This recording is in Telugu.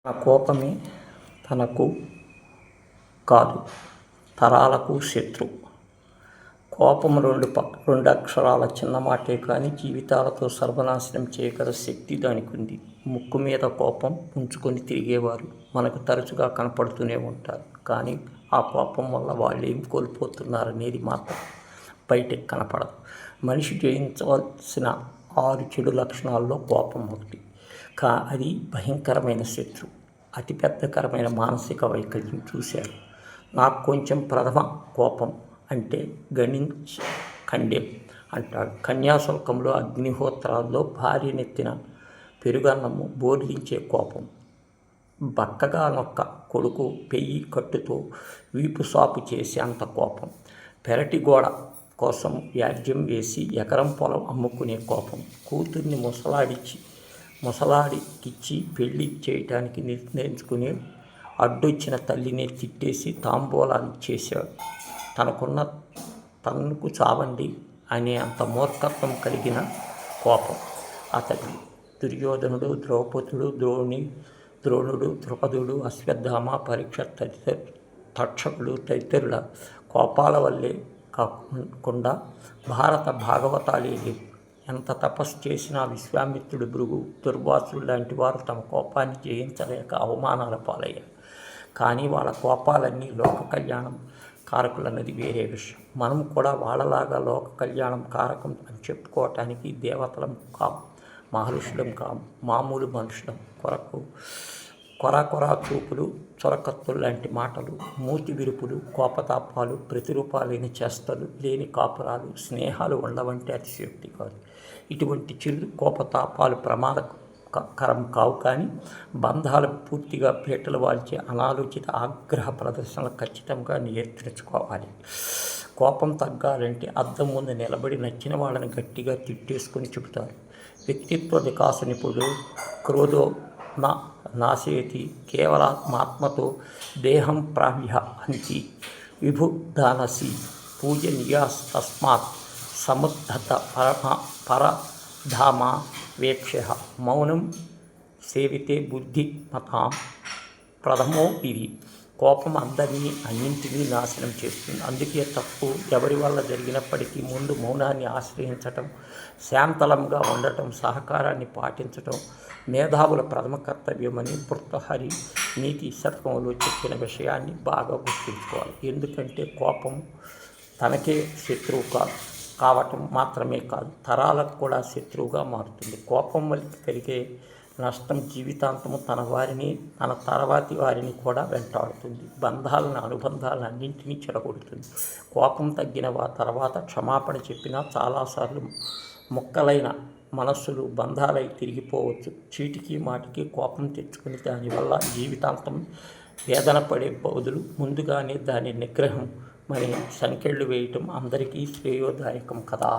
తన కోపమే తనకు కాదు తరాలకు శత్రువు. కోపం రెండు అక్షరాల చిన్నమాటే కానీ జీవితాలతో సర్వనాశనం చేయగల శక్తి దానికి ఉంది. ముక్కు మీద కోపం ఉంచుకొని తిరిగేవారు మనకు తరచుగా కనపడుతూనే ఉంటారు. కానీ ఆ కోపం వల్ల వాళ్ళు ఏం కోల్పోతున్నారనేది మాత్రం బయటకు కనపడదు. మనిషి జయించవలసిన 6 చెడు లక్షణాల్లో కోపం ఒకటి. అది భయంకరమైన శత్రువు. అతిపెద్దకరమైన మానసిక వైకల్యం. చూశారు. నాకు కొంచెం ప్రథమ కోపం అంటే గణించి ఖండ్యం అంటాడు. కన్యాశుల్కంలో అగ్నిహోత్రాల్లో భార్య నెత్తిన పెరుగన్నము బోర్లించే కోపం. బక్కగా నొక్క కొడుకు పెయ్యి కట్టుతో వీపు సాపు చేసే అంత కోపం. పెరటి గోడ కోసం వ్యాజ్యం వేసి ఎకరం పొలం అమ్ముకునే కోపం. కూతుర్ని ముసలాడికిచ్చి పెళ్లి చేయటానికి నిర్ణయించుకుని అడ్డొచ్చిన తల్లినే తిట్టేసి తాంబూలాలు ఇచ్చేశాడు. తనకు చావండి అనే అంత మూర్ఖత్వం కలిగిన కోపం అతడి. దుర్యోధనుడు, ద్రౌపదుడు, ద్రోణుడు, ద్రుపదుడు, అశ్వత్థామ, పరీక్ష తక్షకుడు తదితరుల కోపాల వల్లే కాకుండా భారత భాగవతాలే లేవు. ఎంత తపస్సు చేసినా విశ్వామిత్రుడు, భృగు, దుర్వాసుడు లాంటి వారు తమ కోపాన్ని జయించలేక అవమానాల పాలయ్యారు. కానీ వాళ్ళ కోపాలన్నీ లోక కళ్యాణం కారకులన్నది వేరే విషయం. మనం కూడా వాళ్ళలాగా లోక కళ్యాణం కారకం అని చెప్పుకోవటానికి దేవతలం కాం, మహర్షులం కాం, మామూలు మనుషులం. కొర చూపులు, చొరకత్తులు లాంటి మాటలు, మూతి విరుపులు, కోపతాపాలు, ప్రతిరూపాలైన చేష్టలు, లేని కాపురాలు, స్నేహాలు ఉండవంటే అతిశయోక్తి కాదు. ఇటువంటి చిరు కోపతాపాలు ప్రమాదకరం కావు. కానీ బంధాలు పూర్తిగా పీటలు వాల్చే అనాలోచిత ఆగ్రహ ప్రదర్శనలు ఖచ్చితంగా నియంత్రించుకోవాలి. కోపం తగ్గాలంటే అద్దం ముందు నిలబడి నచ్చిన వాళ్ళని గట్టిగా తిట్టేసుకుని చెబుతారు. వ్యక్తిత్వ వికాస నిపుణుడు క్రోధో నాశయతి కేవలాత్మాత్మతో దేహం ప్రావ్యహంతి విభుదానసి పూజనీయాస్తస్మాత్ సముద్ధత పరధామ వేక్ష్య మౌనం సేవితే బుద్ధిమతాం ప్రథమో ఇది. కోపం అన్నింటినీ నాశనం చేస్తుంది. అందుకే తప్పు ఎవరి వల్ల జరిగినప్పటికీ ముందు మౌనాన్ని ఆశ్రయించటం, శాంతలంగా ఉండటం, సహకారాన్ని పాటించటం మేధావుల ప్రథమ కర్తవ్యమని భర్తృహరి నీతి శతకంలో చెప్పిన విషయాన్ని బాగా గుర్తుంచుకోవాలి. ఎందుకంటే కోపం తనకే శత్రువు కావటం మాత్రమే కాదు, తరాలకు కూడా శత్రువుగా మారుతుంది. కోపం వల్ల కలిగే నష్టం జీవితాంతము తన వారిని, తన తర్వాతి వారిని కూడా వెంటాడుతుంది. అనుబంధాలను అన్నింటినీ చెడగొడుతుంది. కోపం తగ్గిన తర్వాత క్షమాపణ చెప్పినా చాలాసార్లు ముక్కలైన మనస్సులు బంధాలై తిరిగిపోవచ్చు. చీటికి మాటికి కోపం తెచ్చుకుని దానివల్ల జీవితాంతం వేదన పడే బదులు ముందుగానే దాని నిగ్రహం మరి సంకెళ్ళు వేయటం అందరికీ శ్రేయోదాయకం కదా.